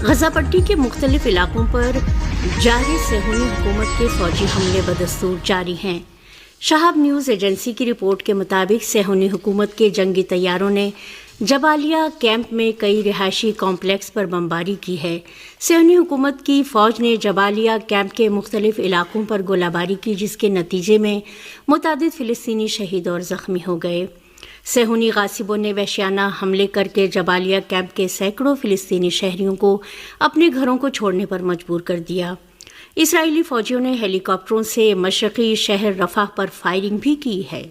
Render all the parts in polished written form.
غزہ پٹی کے مختلف علاقوں پر جاری صہیونی حکومت کے فوجی حملے بدستور جاری ہیں۔ شہاب نیوز ایجنسی کی رپورٹ کے مطابق صہیونی حکومت کے جنگی طیاروں نے جبالیہ کیمپ میں کئی رہائشی کمپلیکس پر بمباری کی ہے۔ صہیونی حکومت کی فوج نے جبالیہ کیمپ کے مختلف علاقوں پر گولہ باری کی، جس کے نتیجے میں متعدد فلسطینی شہید اور زخمی ہو گئے۔ صہیونی غاصبوں نے وحشیانہ حملے کر کے جبالیہ کیمپ کے سینکڑوں فلسطینی شہریوں کو اپنے گھروں کو چھوڑنے پر مجبور کر دیا۔ اسرائیلی فوجیوں نے ہیلی کاپٹروں سے مشرقی شہر رفح پر فائرنگ بھی کی ہے۔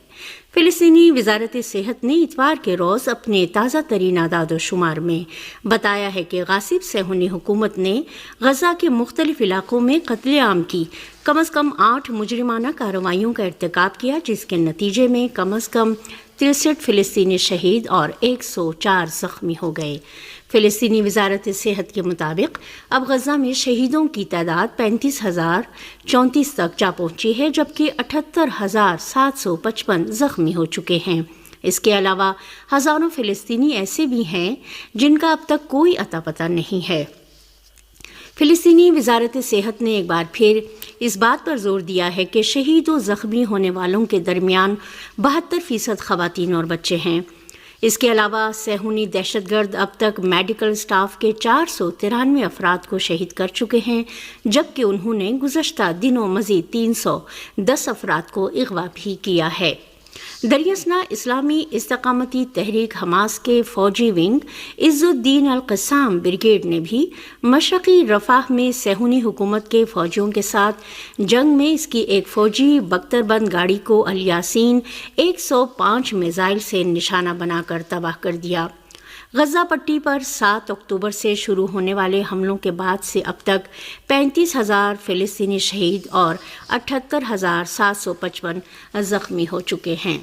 فلسطینی وزارت صحت نے اتوار کے روز اپنے تازہ ترین اعداد و شمار میں بتایا ہے کہ غاصب صہیونی حکومت نے غزہ کے مختلف علاقوں میں قتل عام کی کم از کم 8 مجرمانہ کارروائیوں کا ارتکاب کیا، جس کے نتیجے میں کم از کم 63 فلسطینی شہید اور 104 زخمی ہو گئے۔ فلسطینی وزارت صحت کے مطابق اب غزہ میں شہیدوں کی تعداد 35,034 تک جا پہنچی ہے، جبکہ 78,755 زخمی ہو چکے ہیں۔ اس کے علاوہ ہزاروں فلسطینی ایسے بھی ہیں جن کا اب تک کوئی اتا پتہ نہیں ہے۔ فلسطینی وزارت صحت نے ایک بار پھر اس بات پر زور دیا ہے کہ شہید و زخمی ہونے والوں کے درمیان 72% خواتین اور بچے ہیں۔ اس کے علاوہ صہیونی دہشت گرد اب تک میڈیکل اسٹاف کے 493 افراد کو شہید کر چکے ہیں، جبکہ انہوں نے گزشتہ دنوں مزید 310 افراد کو اغوا بھی کیا ہے۔ دریاسنا اسلامی استقامتی تحریک حماس کے فوجی ونگ عز الدین القسام بریگیڈ نے بھی مشرقی رفح میں صہیونی حکومت کے فوجیوں کے ساتھ جنگ میں اس کی ایک فوجی بختربند گاڑی کو الیاسین 105 میزائل سے نشانہ بنا کر تباہ کر دیا۔ غزہ پٹی پر 7 اکتوبر سے شروع ہونے والے حملوں کے بعد سے اب تک 35,000 فلسطینی شہید اور 78,755 زخمی ہو چکے ہیں۔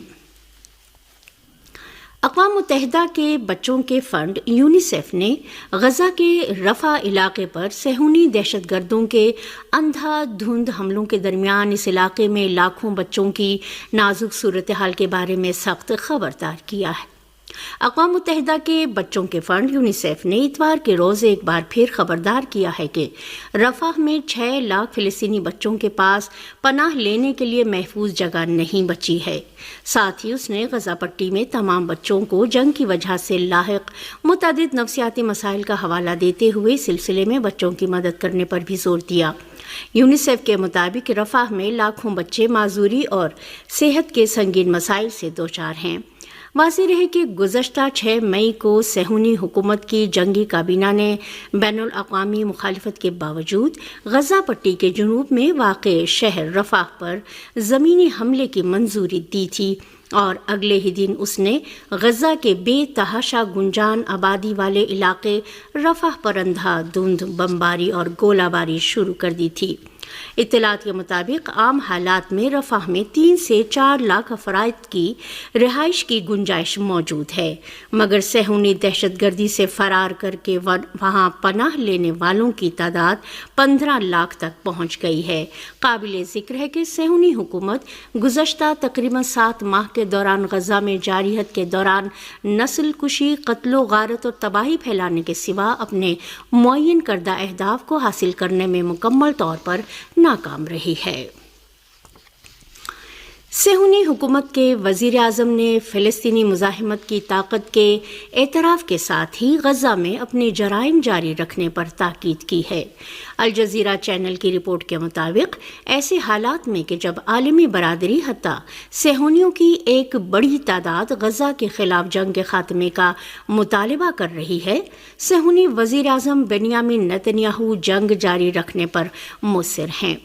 اقوام متحدہ کے بچوں کے فنڈ یونیسیف نے غزہ کے رفح علاقے پر صہیونی دہشت گردوں کے اندھا دھند حملوں کے درمیان اس علاقے میں لاکھوں بچوں کی نازک صورتحال کے بارے میں سخت خبردار کیا ہے۔ اقوام متحدہ کے بچوں کے فنڈ یونیسیف نے اتوار کے روز ایک بار پھر خبردار کیا ہے کہ رفح میں 6 لاکھ فلسطینی بچوں کے پاس پناہ لینے کے لیے محفوظ جگہ نہیں بچی ہے۔ ساتھ ہی اس نے غزہ پٹی میں تمام بچوں کو جنگ کی وجہ سے لاحق متعدد نفسیاتی مسائل کا حوالہ دیتے ہوئے اس سلسلے میں بچوں کی مدد کرنے پر بھی زور دیا۔ یونیسیف کے مطابق رفح میں لاکھوں بچے معذوری اور صحت کے سنگین مسائل سے دوچار ہیں۔ واضح رہے کہ گزشتہ 6 مئی کو صہیونی حکومت کی جنگی کابینہ نے بین الاقوامی مخالفت کے باوجود غزہ پٹی کے جنوب میں واقع شہر رفح پر زمینی حملے کی منظوری دی تھی، اور اگلے ہی دن اس نے غزہ کے بے تحاشا گنجان آبادی والے علاقے رفح پر اندھا دھند بمباری اور گولہ باری شروع کر دی تھی۔ اطلاعات کے مطابق عام حالات میں رفح میں 3 سے 4 لاکھ افراد کی رہائش کی گنجائش موجود ہے، مگر صہیونی دہشت گردی سے فرار کر کے وہاں پناہ لینے والوں کی تعداد 15 لاکھ تک پہنچ گئی ہے۔ قابل ذکر ہے کہ صہیونی حکومت گزشتہ تقریباً 7 ماہ کے دوران غزہ میں جارحیت کے دوران نسل کشی، قتل و غارت اور تباہی پھیلانے کے سوا اپنے معین کردہ اہداف کو حاصل کرنے میں مکمل طور پر ناکام رہی ہے۔ صہیونی حکومت کے وزیر اعظم نے فلسطینی مزاحمت کی طاقت کے اعتراف کے ساتھ ہی غزہ میں اپنے جرائم جاری رکھنے پر تاکید کی ہے۔ الجزیرہ چینل کی رپورٹ کے مطابق ایسے حالات میں کہ جب عالمی برادری حتیٰ صہیونیوں کی ایک بڑی تعداد غزہ کے خلاف جنگ کے خاتمے کا مطالبہ کر رہی ہے، صہیونی وزیر اعظم بنیامین نتنیاہو جنگ جاری رکھنے پر مصر ہیں۔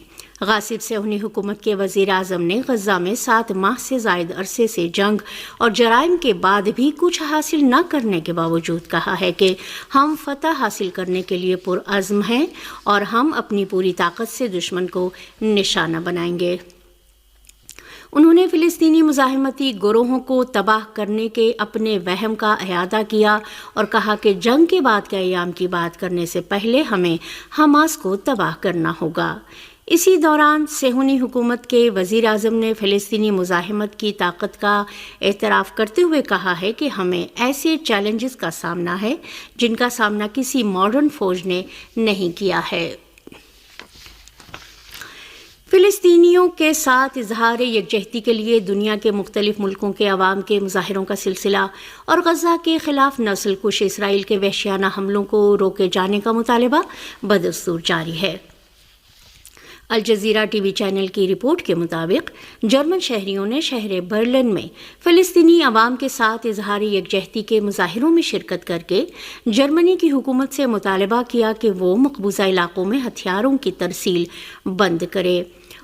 غاصب صہیونی حکومت کے وزیر اعظم نے غزہ میں 7 ماہ سے زائد عرصے سے جنگ اور جرائم کے بعد بھی کچھ حاصل نہ کرنے کے باوجود کہا ہے کہ ہم فتح حاصل کرنے کے لیے پرعزم ہیں اور ہم اپنی پوری طاقت سے دشمن کو نشانہ بنائیں گے۔ انہوں نے فلسطینی مزاحمتی گروہوں کو تباہ کرنے کے اپنے وہم کا اعادہ کیا اور کہا کہ جنگ کے بعد کے ایام کی بات کرنے سے پہلے ہمیں حماس کو تباہ کرنا ہوگا۔ اسی دوران صہیونی حکومت کے وزیر اعظم نے فلسطینی مزاحمت کی طاقت کا اعتراف کرتے ہوئے کہا ہے کہ ہمیں ایسے چیلنجز کا سامنا ہے جن کا سامنا کسی ماڈرن فوج نے نہیں کیا ہے۔ فلسطینیوں کے ساتھ اظہار یکجہتی کے لیے دنیا کے مختلف ملکوں کے عوام کے مظاہروں کا سلسلہ اور غزہ کے خلاف نسل کش اسرائیل کے وحشیانہ حملوں کو روکے جانے کا مطالبہ بدستور جاری ہے۔ الجزیرہ ٹی وی چینل کی رپورٹ کے مطابق جرمن شہریوں نے شہر برلن میں فلسطینی عوام کے ساتھ اظہار یکجہتی کے مظاہروں میں شرکت کر کے جرمنی کی حکومت سے مطالبہ کیا کہ وہ مقبوضہ علاقوں میں ہتھیاروں کی ترسیل بند کرے۔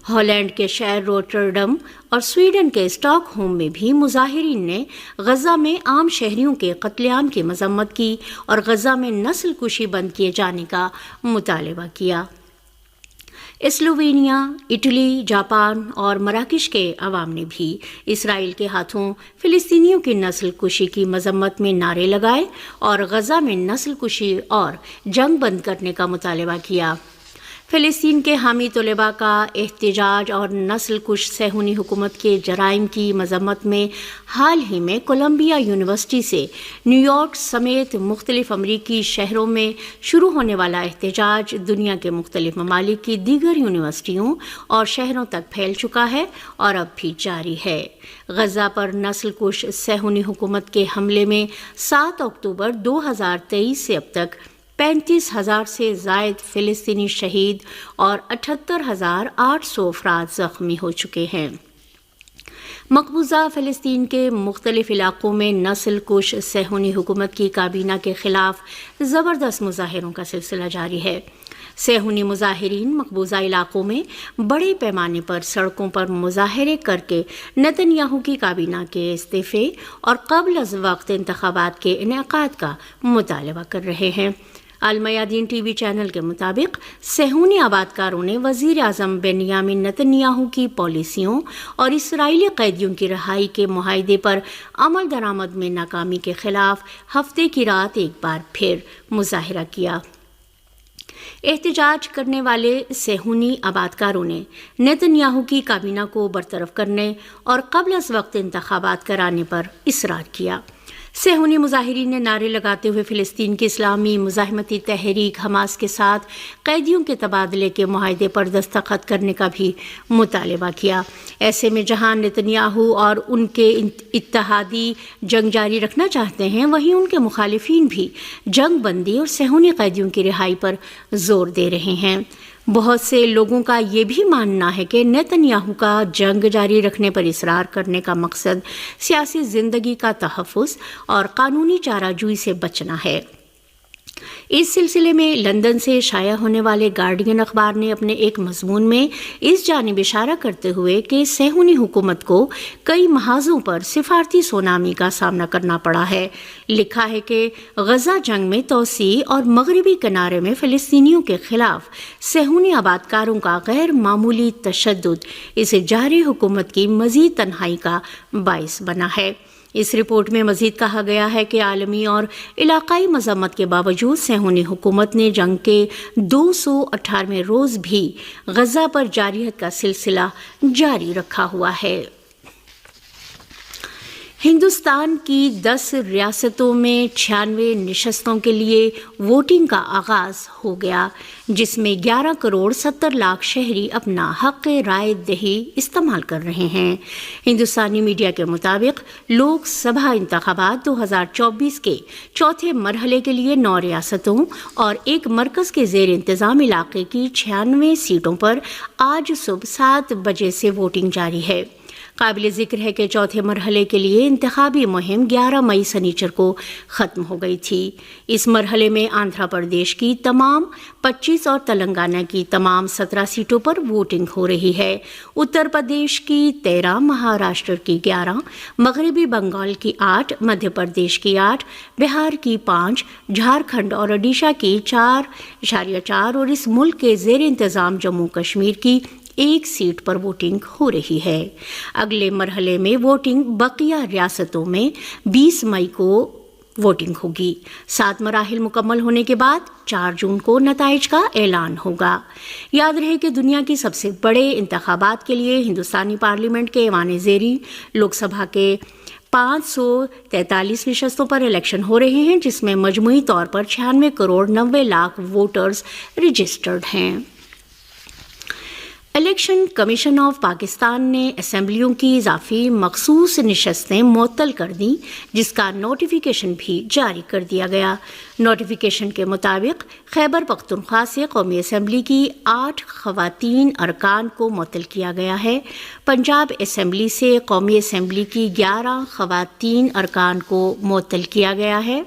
ہالینڈ کے شہر روٹرڈم اور سویڈن کے اسٹاک ہوم میں بھی مظاہرین نے غزہ میں عام شہریوں کے قتل عام کی مذمت کی اور غزہ میں نسل کشی بند کیے جانے کا مطالبہ کیا۔ اسلووینیا، اٹلی، جاپان اور مراکش کے عوام نے بھی اسرائیل کے ہاتھوں فلسطینیوں کی نسل کشی کی مذمت میں نعرے لگائے اور غزہ میں نسل کشی اور جنگ بند کرنے کا مطالبہ کیا۔ فلسطین کے حامی طلباء کا احتجاج اور نسل کش صہیونی حکومت کے جرائم کی مذمت میں حال ہی میں کولمبیا یونیورسٹی سے نیو یارک سمیت مختلف امریکی شہروں میں شروع ہونے والا احتجاج دنیا کے مختلف ممالک کی دیگر یونیورسٹیوں اور شہروں تک پھیل چکا ہے اور اب بھی جاری ہے۔ غزہ پر نسل کش صہیونی حکومت کے حملے میں 7 اکتوبر 2023 سے اب تک 35,000 سے زائد فلسطینی شہید اور 78,800 افراد زخمی ہو چکے ہیں۔ مقبوضہ فلسطین کے مختلف علاقوں میں نسل کش صہیونی حکومت کی کابینہ کے خلاف زبردست مظاہروں کا سلسلہ جاری ہے۔ صہیونی مظاہرین مقبوضہ علاقوں میں بڑے پیمانے پر سڑکوں پر مظاہرے کر کے نتن یاہو کی کابینہ کے استعفے اور قبل از وقت انتخابات کے انعقاد کا مطالبہ کر رہے ہیں۔ المیادین ٹی وی چینل کے مطابق صہیونی آبادکاروں نے وزیر اعظم بنیامین نتن یاہو کی پالیسیوں اور اسرائیلی قیدیوں کی رہائی کے معاہدے پر عمل درآمد میں ناکامی کے خلاف ہفتے کی رات ایک بار پھر مظاہرہ کیا۔ احتجاج کرنے والے صہیونی آبادکاروں نے نتن یاہو کی کابینہ کو برطرف کرنے اور قبل از وقت انتخابات کرانے پر اصرار کیا۔ صہیونی مظاہرین نے نعرے لگاتے ہوئے فلسطین کی اسلامی مزاحمتی تحریک حماس کے ساتھ قیدیوں کے تبادلے کے معاہدے پر دستخط کرنے کا بھی مطالبہ کیا۔ ایسے میں جہاں نتن یاہو اور ان کے اتحادی جنگ جاری رکھنا چاہتے ہیں، وہیں ان کے مخالفین بھی جنگ بندی اور صہیونی قیدیوں کی رہائی پر زور دے رہے ہیں۔ بہت سے لوگوں کا یہ بھی ماننا ہے کہ نتن یاہو کا جنگ جاری رکھنے پر اصرار کرنے کا مقصد سیاسی زندگی کا تحفظ اور قانونی چارہ جوئی سے بچنا ہے۔ اس سلسلے میں لندن سے شائع ہونے والے گارڈین اخبار نے اپنے ایک مضمون میں اس جانب اشارہ کرتے ہوئے کہ صہیونی حکومت کو کئی محاذوں پر سفارتی سونامی کا سامنا کرنا پڑا ہے، لکھا ہے کہ غزہ جنگ میں توسیع اور مغربی کنارے میں فلسطینیوں کے خلاف صہیونی آبادکاروں کا غیر معمولی تشدد اس جاری حکومت کی مزید تنہائی کا باعث بنا ہے۔ اس رپورٹ میں مزید کہا گیا ہے کہ عالمی اور علاقائی مذمت کے باوجود صہیونی حکومت نے جنگ کے 218ویں روز بھی غزہ پر جارحیت کا سلسلہ جاری رکھا ہوا ہے۔ ہندوستان کی 10 ریاستوں میں 96 نشستوں کے لیے ووٹنگ کا آغاز ہو گیا، جس میں 11 کروڑ 70 لاکھ شہری اپنا حق رائے دہی استعمال کر رہے ہیں۔ ہندوستانی میڈیا کے مطابق لوک سبھا انتخابات 2024 کے چوتھے مرحلے کے لیے 9 ریاستوں اور ایک مرکز کے زیر انتظام علاقے کی 96 سیٹوں پر آج صبح 7 بجے سے ووٹنگ جاری ہے۔ قابل ذکر ہے کہ چوتھے مرحلے کے لیے انتخابی مہم 11 مئی سنیچر کو ختم ہو گئی تھی۔ اس مرحلے میں آندھرا پردیش کی تمام 25 اور تلنگانہ کی تمام 17 سیٹوں پر ووٹنگ ہو رہی ہے۔ اتر پردیش کی 13، مہاراشٹر کی 11، مغربی بنگال کی 8، مدھیہ پردیش کی 8، بہار کی 5، جھارکھنڈ اور اڈیشہ کی 4.4 اور اس ملک کے زیر انتظام جموں کشمیر کی 1 سیٹ پر ووٹنگ ہو رہی ہے۔ اگلے مرحلے میں ووٹنگ بقیہ ریاستوں میں 20 مئی کو ووٹنگ ہوگی۔ 7 مراحل مکمل ہونے کے بعد 4 جون کو نتائج کا اعلان ہوگا۔ یاد رہے کہ دنیا کی سب سے بڑے انتخابات کے لیے ہندوستانی پارلیمنٹ کے ایوان زیریں لوک سبھا کے 543 نشستوں پر الیکشن ہو رہے ہیں، جس میں مجموعی طور پر 96 کروڑ 90 لاکھ ووٹرز رجسٹرڈ ہیں۔ الیکشن کمیشن آف پاکستان نے اسمبلیوں کی اضافی مخصوص نشستیں معطل کر دیں، جس کا نوٹیفیکیشن بھی جاری کر دیا گیا۔ نوٹیفیکیشن کے مطابق خیبر پختونخوا سے قومی اسمبلی کی 8 خواتین ارکان کو معطل کیا گیا ہے۔ پنجاب اسمبلی سے قومی اسمبلی کی 11 خواتین ارکان کو معطل کیا گیا ہے۔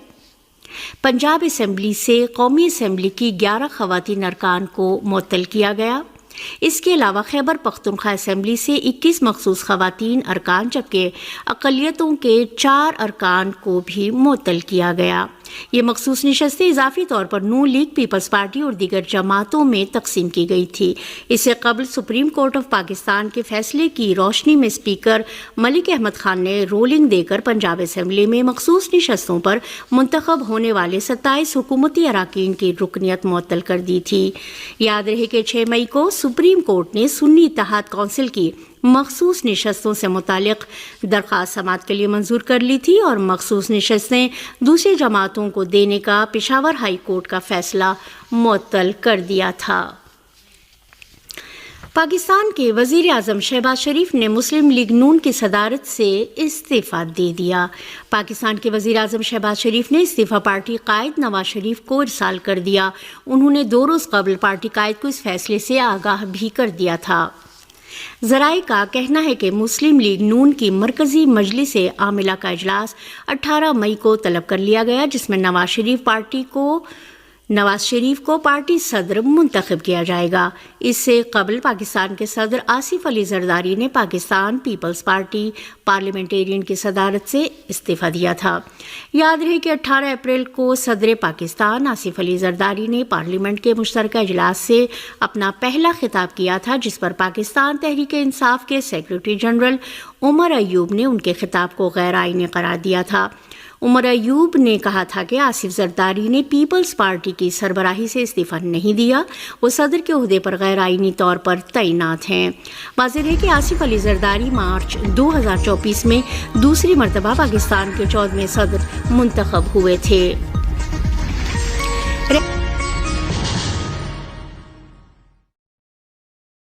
پنجاب اسمبلی سے قومی اسمبلی کی 11 خواتین ارکان کو معطل کیا گیا۔ اس کے علاوہ خیبر پختونخوا اسمبلی سے 21 مخصوص خواتین ارکان، جبکہ اقلیتوں کے 4 ارکان کو بھی معطل کیا گیا۔ یہ مخصوص نشستیں اضافی طور پر نون لیگ، پیپلز پارٹی اور دیگر جماعتوں میں تقسیم کی گئی تھی۔ اس سے قبل سپریم کورٹ آف پاکستان کے فیصلے کی روشنی میں اسپیکر ملک احمد خان نے رولنگ دے کر پنجاب اسمبلی میں مخصوص نشستوں پر منتخب ہونے والے 27 حکومتی اراکین کی رکنیت معطل کر دی تھی۔ یاد رہے کہ 6 مئی کو سپریم کورٹ نے سنی اتحاد کونسل کی مخصوص نشستوں سے متعلق درخواست سماعت کے لیے منظور کر لی تھی اور مخصوص نشستیں دوسری جماعتوں کو دینے کا پشاور ہائی کورٹ کا فیصلہ معطل کر دیا تھا۔ پاکستان کے وزیر اعظم شہباز شریف نے مسلم لیگ نون کی صدارت سے استعفیٰ دے دیا۔ پاکستان کے وزیر اعظم شہباز شریف نے استعفیٰ پارٹی قائد نواز شریف کو ارسال کر دیا۔ انہوں نے 2 روز قبل پارٹی قائد کو اس فیصلے سے آگاہ بھی کر دیا تھا۔ ذرائع کا کہنا ہے کہ مسلم لیگ نون کی مرکزی مجلس عاملہ کا اجلاس 18 مئی کو طلب کر لیا گیا، جس میں نواز شریف کو پارٹی صدر منتخب کیا جائے گا۔ اس سے قبل پاکستان کے صدر آصف علی زرداری نے پاکستان پیپلز پارٹی پارلیمنٹیرین کی صدارت سے استعفیٰ دیا تھا۔ یاد رہے کہ 18 اپریل کو صدر پاکستان آصف علی زرداری نے پارلیمنٹ کے مشترکہ اجلاس سے اپنا پہلا خطاب کیا تھا، جس پر پاکستان تحریک انصاف کے سیکرٹری جنرل عمر ایوب نے ان کے خطاب کو غیر آئینی قرار دیا تھا۔ عمر ایوب نے کہا تھا کہ آصف زرداری نے پیپلز پارٹی کی سربراہی سے استعفیٰ نہیں دیا، وہ صدر کے عہدے پر غیر آئینی طور پر تعینات ہیں۔ واضح ہے کہ آصف علی زرداری مارچ 2024 میں دوسری مرتبہ پاکستان کے 14ویں صدر منتخب ہوئے تھے۔